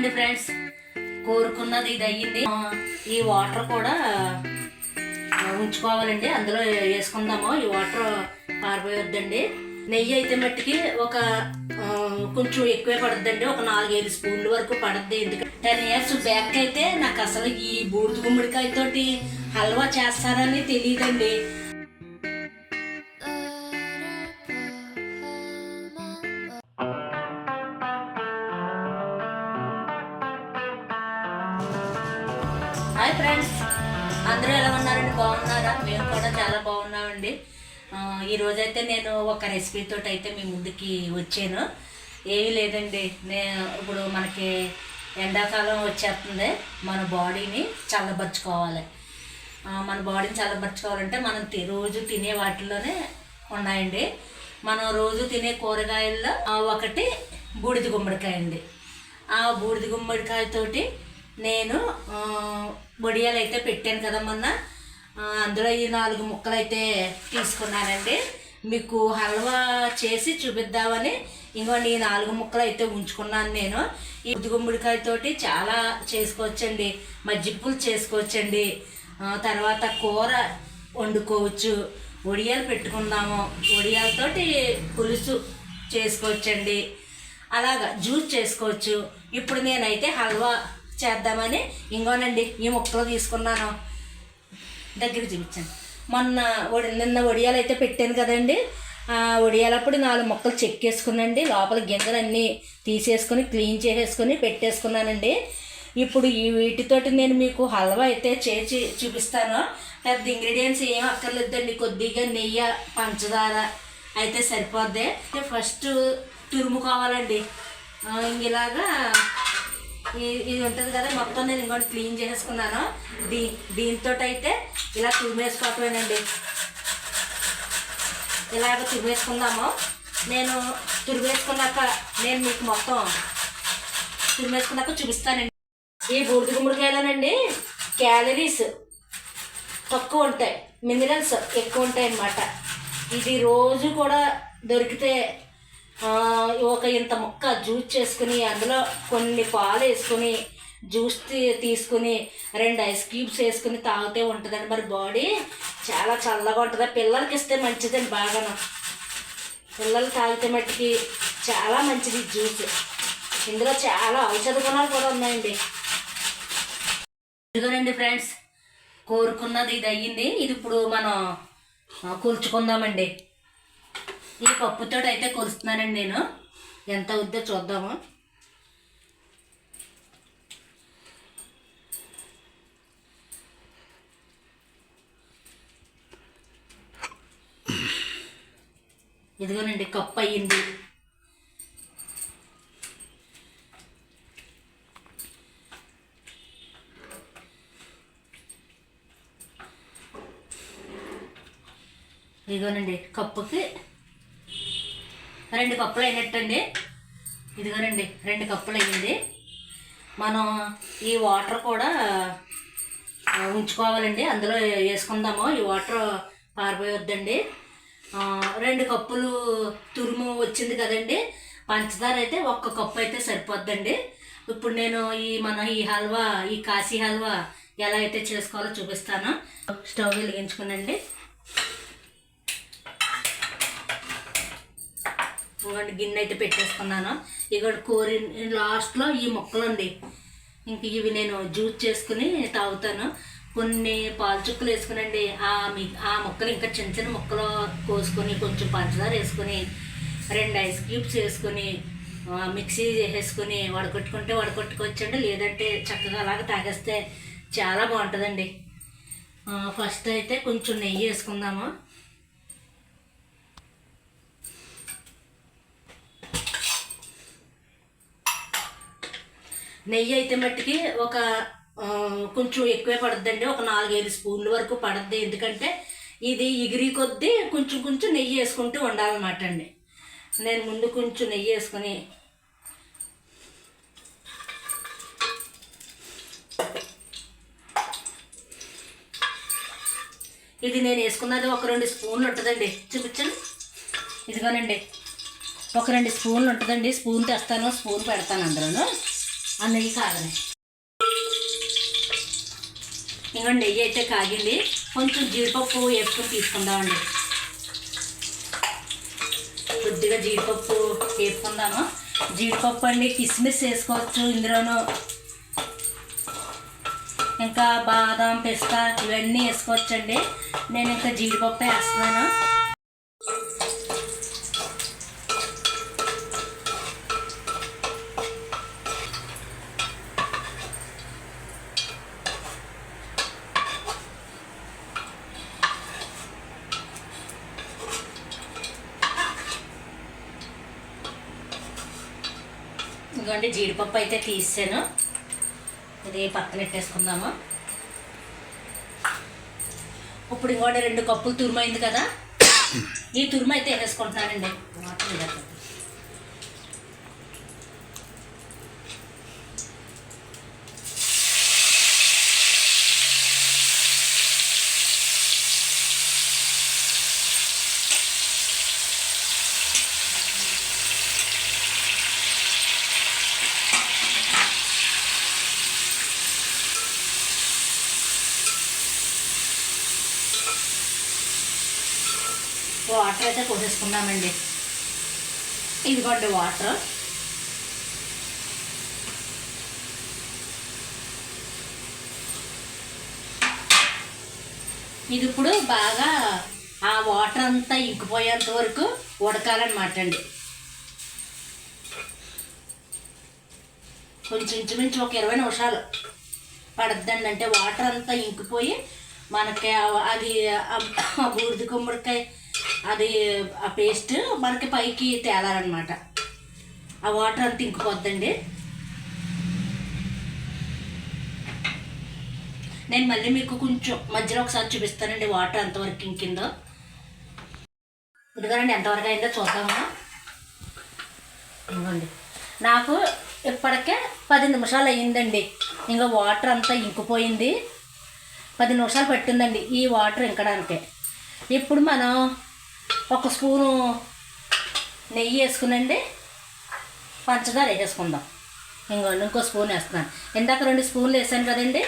ఇదిగోనండి ఫ్రెండ్స్, కోరుకున్నది ఇది అయ్యింది. ఈ వాటర్ కూడా ఉంచుకోవాలండి, అందులో వేసుకుందాము. ఈ వాటర్ పారిపోయొద్దండి. నెయ్యి అయితే మట్టికి ఒక కొంచెం ఎక్కువే పడుతుందండి, ఒక 4-5 స్పూన్ల వరకు పడుద్ది. ఎందుకంటే 10 years బ్యాక్ అయితే నాకు అసలు ఈ బూడిద గుమ్మడికాయతోటి హల్వా చేస్తారని తెలియదండి. హాయ్ ఫ్రెండ్స్, అందరూ ఎలా ఉన్నారండి? బాగున్నారా? మేము కూడా చాలా బాగున్నామండి. ఈరోజైతే నేను ఒక రెసిపీతో అయితే మీ ముందుకి వచ్చాను. ఏమీ లేదండి, ఇప్పుడు మనకి ఎండాకాలం వచ్చేస్తుంది. మన బాడీని చల్లబరుచుకోవాలి. మన బాడీని చల్లబరుచుకోవాలంటే మనం రోజు తినే వాటిలోనే ఉన్నాయండి. మనం రోజు తినే కూరగాయల్లో ఒకటి బూడిద గుమ్మడికాయ అండి. ఆ బూడిద గుమ్మడికాయతోటి నేను వడియాలు అయితే పెట్టాను కదా మొన్న. అందులో ఈ 4 ముక్కలు అయితే తీసుకున్నానండి. మీకు హల్వా చేసి చూపిద్దామని ఇంకోండి ఈ 4 ముక్కలు అయితే ఉంచుకున్నాను నేను. ఈ బూడిద గుమ్మడికాయతోటి చాలా చేసుకోవచ్చండి. మజ్జిగ పులుసు చేసుకోవచ్చండి, తర్వాత కూర వండుకోవచ్చు, వడియాలు పెట్టుకుందాము, వడియాలతోటి పులుసు చేసుకోవచ్చండి, అలాగా జ్యూస్ చేసుకోవచ్చు. ఇప్పుడు నేనైతే హల్వా చేద్దామని ఇంకోనండి ఈ ముక్కలు తీసుకున్నాను. దగ్గర చూపించాను. నిన్న వడియాలు అయితే పెట్టాను కదండి. వడియాలప్పుడు 4 ముక్కలు చెక్కేసుకునండి, లోపల గింజలన్నీ తీసేసుకొని క్లీన్ చేసేసుకొని పెట్టేసుకున్నానండి. ఇప్పుడు ఈ వీటితోటి నేను మీకు హల్వా అయితే చేసి చూపిస్తాను. పెద్ద ఇంగ్రీడియంట్స్ ఏం అక్కర్లేదండి, కొద్దిగా నెయ్యి, పంచదార అయితే సరిపోద్ది. ఫస్ట్ తురుముకోవాలండి. ఇలాగా ఇది ఉంటుంది కదా, మొత్తం నేను ఇంకోటి క్లీన్ చేసుకున్నాను. దీంతో అయితే ఇలా తురిమేసుకోవటమేనండి. ఇలాగ తురిమేసుకుందాము. నేను తురిమేసుకున్నాక నేను మీకు మొత్తం తురిమేసుకున్నాక చూపిస్తానండి. ఈ బూడిద గుమ్మడికాయలోనండి క్యాలరీస్ తక్కువ ఉంటాయి, మినరల్స్ ఎక్కువ ఉంటాయి అన్నమాట. ఇది రోజు కూడా దొరికితే ఒక ఇంత ముక్క జ్యూస్ చేసుకుని అందులో కొన్ని పాలు వేసుకుని జ్యూస్ తీసుకుని 2 ఐస్ క్యూబ్స్ వేసుకుని తాగితే ఉంటుందండి. మరి బాడీ చాలా చల్లగా ఉంటుంది. పిల్లలకి ఇస్తే మంచిదండి, బాగాను పిల్లలు తాగితే మట్టికి చాలా మంచిది జ్యూస్. ఇందులో చాలా ఔషధ గుణాలు కూడా ఉన్నాయండి. ఇదిగోనండి ఫ్రెండ్స్, కోరుకున్నది ఇది అయ్యింది. ఇది ఇప్పుడు మనం కూల్చుకుందామండి. ఈ కప్పుతో అయితే కొలుస్తున్నానండి నేను. ఎంత అవుద్దో చూద్దాము. ఇదిగోనండి కప్పు అయ్యింది. ఇదిగోనండి కప్పుకి 2 కప్పులు అయినట్టండి. ఇదిగోనండి 2 కప్పులు అయ్యింది. మనం ఈ వాటర్ కూడా ఉంచుకోవాలండి, అందులో వేసుకుందాము. ఈ వాటర్ పారిపోయొద్దండి. 2 కప్పులు తురుము వచ్చింది కదండి. పంచదార అయితే 1 కప్పు అయితే సరిపోద్దండి. ఇప్పుడు నేను ఈ హల్వా, ఈ కాశీ హల్వా ఎలా అయితే చేసుకోవాలో చూపిస్తాను. స్టవ్ వెలిగించుకునండి. గిన్నె అయితే పెట్టేసుకున్నాను. ఇక కూరి లాస్ట్లో ఈ ముక్కలు అండి, ఇంక ఇవి నేను జ్యూస్ చేసుకుని తాగుతాను. కొన్ని పాలు చుక్కలు వేసుకునండి. ఆ ముక్కలు ఇంకా చిన్న చిన్న ముక్కలు కోసుకొని కొంచెం పంచదార వేసుకొని 2 ఐస్ క్యూబ్స్ వేసుకొని మిక్సీ చేసేసుకొని వడకొట్టుకుంటే వడకొట్టుకోవచ్చండి, లేదంటే చక్కగా అలాగే తాగేస్తే చాలా బాగుంటుందండి. ఫస్ట్ అయితే కొంచెం నెయ్యి వేసుకుందాము. నెయ్యి అయితే మట్టికి ఒక కొంచెం ఎక్కువే పడుద్దండి, ఒక 4-5 స్పూన్ల వరకు పడుద్ది. ఎందుకంటే ఇది ఎగిరి కొద్దీ కొంచెం కొంచెం నెయ్యి వేసుకుంటూ ఉండాలన్నమాట అండి. నేను ముందు కొంచెం నెయ్యి వేసుకొని ఇది నేను వేసుకున్నది ఒక 2 స్పూన్లు ఉంటుందండి. చూపించండి. ఇదిగోనండి ఒక 2 స్పూన్లు ఉంటుందండి. స్పూన్ తెస్తాను, స్పూన్ పెడతాను అందులోను. ఆ నెయ్యి కాగని. ఇంకా నెయ్యి అయితే కాగింది. కొంచెం జీడిపప్పు వేసుకొని తీసుకుందామండి. కొద్దిగా జీడిపప్పు వేసుకుందాము. జీడిపప్పు అండి, కిస్మిస్ వేసుకోవచ్చు ఇందులోనూ, ఇంకా బాదం, పిస్తా ఇవన్నీ వేసుకోవచ్చండి. నేను ఇంకా జీడిపప్పు వేస్తున్నాను. ఇంకోండి జీడిపప్పు అయితే తీసాను. ఇది పక్కన పెట్టేసుకుందాము. ఇప్పుడు ఇంకోటి 2 కప్పులు తురుమైంది కదా, ఈ తురుము అయితే వేసేసుకుంటున్నానండి. వాటర్ అయితే పోసేసుకున్నామండి. ఇదిగోండి వాటర్. ఇది ఇప్పుడు బాగా ఆ వాటర్ అంతా ఇంకిపోయేంత వరకు ఉడకాలన్నమాట అండి. కొంచెం ఇంచుమించు ఒక 20 నిమిషాలు పడద్దండి. అంటే వాటర్ అంతా ఇంకిపోయి మనకి అది బూడిద గుమ్మడికాయ అది ఆ పేస్ట్ మనకి పైకి తేలాలన్నమాట. ఆ వాటర్ అంతా ఇంకిపోద్దండి. నేను మళ్ళీ మీకు కొంచెం మధ్యలో ఒకసారి చూపిస్తానండి వాటర్ ఎంతవరకు ఇంకిందో. ఇదిగోనండి ఎంతవరకు అయిందో చూద్దామా. ఇవ్వండి, నాకు ఇప్పటికే 10 నిమిషాలు అయ్యిందండి. ఇంకా వాటర్ అంతా ఇంకిపోయింది. 10 నిమిషాలు పట్టిందండి ఈ వాటర్ ఇంకడానికి. ఇప్పుడు మనం 1 స్పూను నెయ్యి వేసుకునండి, పంచదార వేసేసుకుందాం. ఇంకో స్పూన్ వేస్తున్నాను. ఇందాక 2 స్పూన్లు వేసాను కదండి,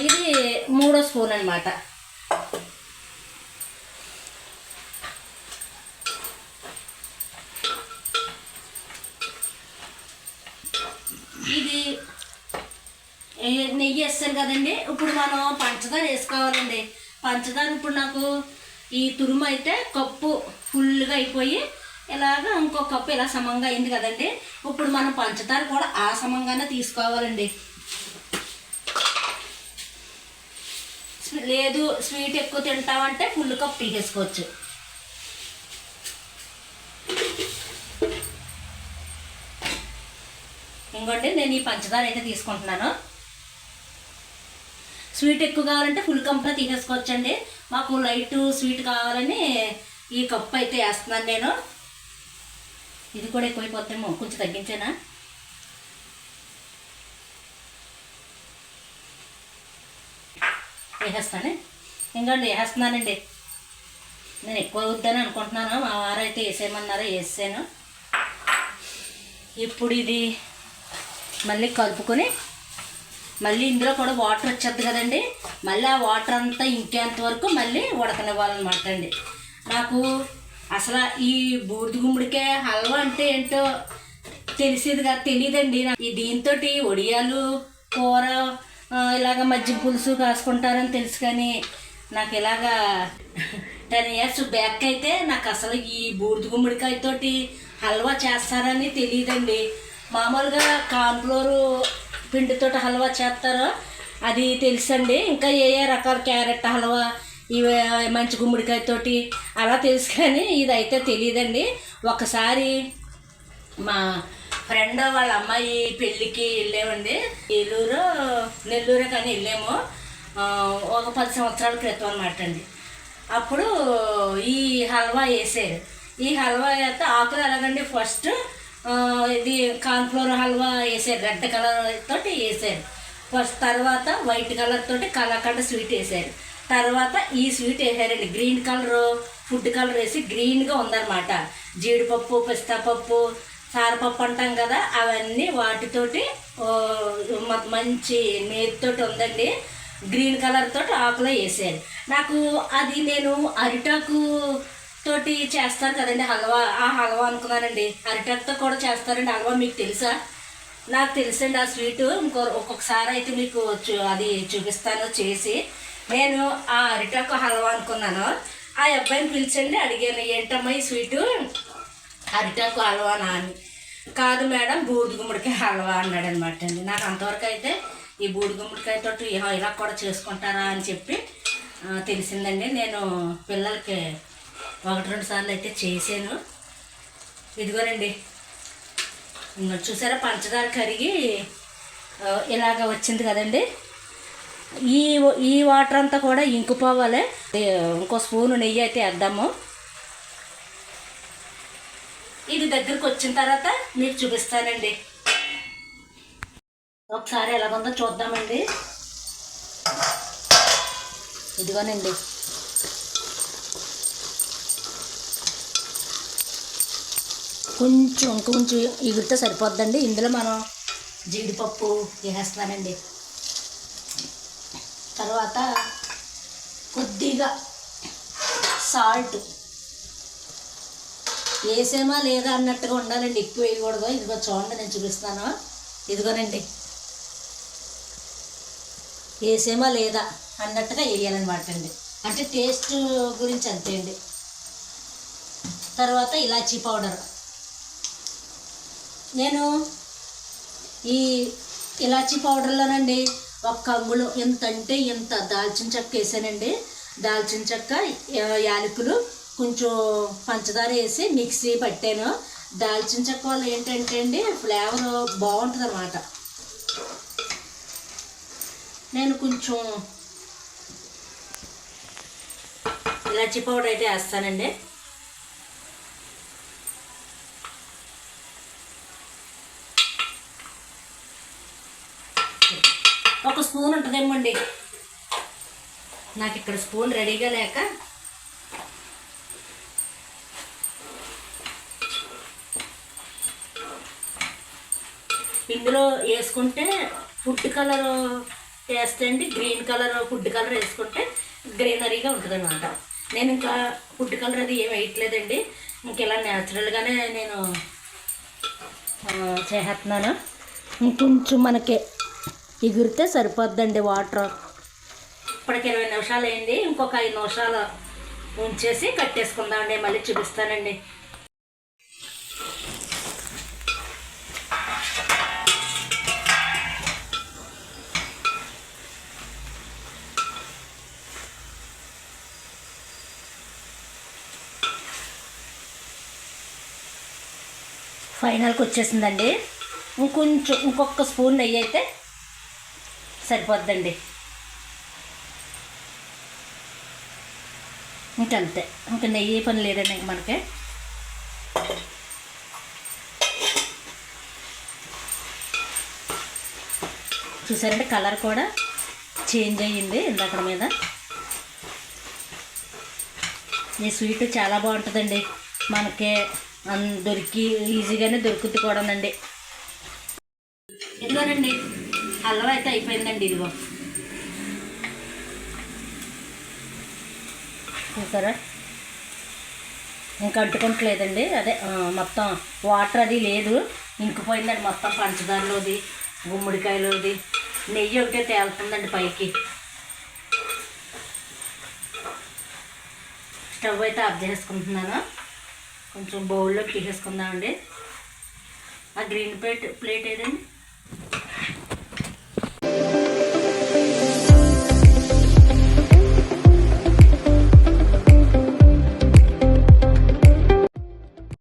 ఇది 3వ స్పూన్ అనమాట. ఇది నెయ్యి వేస్తాను కదండి. ఇప్పుడు మనం పంచదార వేసుకోవాలండి. పంచదార ఇప్పుడు నాకు ఈ తురుము అయితే కప్పు ఫుల్గా అయిపోయి ఇలాగ ఇంకో కప్పు ఇలా సమంగా అయింది కదండి. ఇప్పుడు మనం పంచదార కూడా ఆ సమంగానే తీసుకోవాలండి. లేదు స్వీట్ ఎక్కువ తింటామంటే ఫుల్ కప్ తీసేసుకోవచ్చు. ఇంకోటి నేను ఈ పంచదార అయితే తీసుకుంటున్నాను. స్వీట్ ఎక్కువ కావాలంటే ఫుల్ కప్లో తీసేసుకోవచ్చండి. మాకు లైట్ స్వీట్ కావాలని ఈ కప్పు అయితే వేస్తున్నాను నేను. ఇది కూడా ఎక్కువైపోతామో, కొంచెం తగ్గించేనా. వేసేస్తాను. ఇంకోండి వేసేస్తున్నానండి. నేను ఎక్కువ వద్దని అనుకుంటున్నాను. మా వారైతే వేసేయమన్నారో వేసాను. ఇప్పుడు ఇది మళ్ళీ కలుపుకొని మళ్ళీ ఇందులో కూడా వాటర్ వచ్చేది కదండి. మళ్ళీ ఆ వాటర్ అంతా ఇంకేంత వరకు మళ్ళీ ఉడకనివ్వాలన్నమాట అండి. నాకు అసలు ఈ బూడిద గుమ్మడికాయ హల్వా అంటే ఏంటో తెలియదండి. ఈ దీంతో వడియాలు కూర ఇలాగ మజ్జిగ పులుసు కాసుకుంటారని తెలుసు, కానీ నాకు ఇలాగా 10 years బ్యాక్ అయితే నాకు అసలు ఈ బూడిద గుమ్మడికాయతోటి హల్వా చేస్తారని తెలియదండి. మామూలుగా కార్న్ఫ్లోరు పిండితో హల్వా చేస్తారో అది తెలుసండి. ఇంకా ఏ రకాల క్యారెట్ హల్వా, ఇవి మంచి గుమ్మడికాయతోటి అలా తెలుసు, కానీ ఇదైతే తెలియదండి. ఒకసారి మా ఫ్రెండ్ వాళ్ళ అమ్మాయి పెళ్ళికి వెళ్ళామండి. నెల్లూరు కానీ వెళ్ళాము. ఒక 10 సంవత్సరాల క్రితం అన్నమాట అండి. అప్పుడు ఈ హల్వా వేసారు. ఈ హల్వా అయితే ఆకులు ఎలాగండి, ఫస్ట్ ఇది కార్న్ఫ్లోర్ హల్వా వేసారు, రెడ్ కలర్ తోటి వేసారు ఫస్ట్. తర్వాత వైట్ కలర్ తోటి కలాకండ స్వీట్ వేసారు. తర్వాత ఈ స్వీట్ వేసారండి. గ్రీన్ కలర్ ఫుడ్ కలర్ వేసి గ్రీన్గా ఉందన్నమాట. జీడిపప్పు, పిస్తా పప్పు, సారపప్పు అంటాం కదా, అవన్నీ వాటితోటి మంచి నేతితోటి ఉందండి. గ్రీన్ కలర్ తోటి ఆకులో వేసాను. నాకు అది నేను అరిటాకు తోటి చేస్తారు కదండి హల్వా, ఆ హల్వా అనుకున్నానండి. అరిటాకుతో కూడా చేస్తారండి హల్వా, మీకు తెలుసా? నాకు తెలుసండి ఆ స్వీటు. ఒక్కొక్కసారి అయితే మీకు అది చూపిస్తాను చేసి. నేను ఆ అరిటాకు హల్వా అనుకున్నాను. ఆ అబ్బాయిని పిలిచండి, అడిగాను ఏంటమ్మా ఈ స్వీటు, అరిటాకు హల్వానా అని. కాదు మేడం, బూడిద గుమ్మడికాయ హల్వా అన్నాడు అనమాట అండి. నాకు అంతవరకు అయితే ఈ బూడిద గుమ్మడికాయతో ఇలా కూడా చేసుకుంటారా అని చెప్పి తెలిసిందండి. నేను పిల్లలకి 1-2 సార్లు అయితే చేశాను. ఇదిగోనండి, చూసారా పంచదార కరిగి ఇలాగ వచ్చింది కదండి. ఈ వాటర్ అంతా కూడా ఇంకిపోవాలి. ఇంకో స్పూను నెయ్యి అయితే వేద్దాము. ఇది దగ్గరికి వచ్చిన తర్వాత మీకు చూపిస్తానండి. ఒకసారి ఎలాగుందో చూద్దామండి. ఇదిగోనండి, కొంచెం ఎగిరితే సరిపోద్దండి. ఇందులో మనం జీడిపప్పు వేసేస్తానండి. తర్వాత కొద్దిగా సాల్ట్ వేసేమా లేదా అన్నట్టుగా ఉండాలండి, ఎక్కువ వేయకూడదు. ఇదిగో చూడండి, నేను చూపిస్తాను. ఇదిగోనండి, వేసేమా లేదా అన్నట్టుగా వేయాలన్నమాట అండి. అంటే టేస్ట్ గురించి అంతే అండి. తర్వాత ఇలాచీ పౌడర్, నేను ఈ ఇలాచీ పౌడర్లోనండి 1 అంగుళం ఎంత అంటే ఇంత దాల్చిన చెక్క వేసానండి. దాల్చిన చెక్క, యాలకులు, కొంచెం పంచదార వేసి మిక్సీ పట్టాను. దాల్చిన చెక్క వల్ల ఏంటంటే అండి ఫ్లేవర్ బాగుంటుంది అన్నమాట. నేను కొంచెం ఇలాచీ పౌడర్ అయితే వేస్తానండి. ఒక స్పూన్ ఉంటుందేమోండి, నాకు ఇక్కడ స్పూన్ రెడీగా లేక. ఇందులో వేసుకుంటే ఫుడ్ కలర్ వేస్తే అండి, గ్రీన్ కలర్ ఫుడ్ కలర్ వేసుకుంటే గ్రీనరీగా ఉంటుంది అనమాట. నేను ఇంకా ఫుడ్ కలర్ అది ఏమి వేయట్లేదండి. ఇంక ఇలా న్యాచురల్గానే నేను చేస్తున్నాను. ఇంకొంచెం మనకి ఎగిరితే సరిపోద్దండి వాటర్. ఇప్పటికి 20 నిమిషాలు అయింది. ఇంకొక 5 నిమిషాలు ఉంచేసి కట్టేసుకుందామండి. మళ్ళీ చూపిస్తానండి. ఫైనల్కి వచ్చేసిందండి. ఇంకొక స్పూన్ నెయ్యి అయితే సరిపోద్దండి. ఇంకంతే, ఇంకా నెయ్యి పని లేదండి మనకి. చూసారంటే కలర్ కూడా చేంజ్ అయ్యింది ఇందాక మీద. ఈ స్వీట్ చాలా బాగుంటుందండి, మనకి ఈజీగానే దొరుకుతుంది కూడానండి. ఇదిగోనండి, హల్వా అయితే అయిపోయిందండి. ఇదిగో చూసారా, ఇంకా అంటుకుంటలేదండి. అదే మొత్తం వాటర్ అది లేదు, ఇంకిపోయిందండి మొత్తం. పంచదారలోది, గుమ్మడికాయలోది, నెయ్యి ఒకటే తేలుతుందండి పైకి. స్టవ్ అయితే ఆఫ్ చేసుకుంటున్నాను. కొంచెం బౌల్లోకి తీసేసుకుందామండి. ఆ గ్రీన్ ప్లేట్ ఏదండి.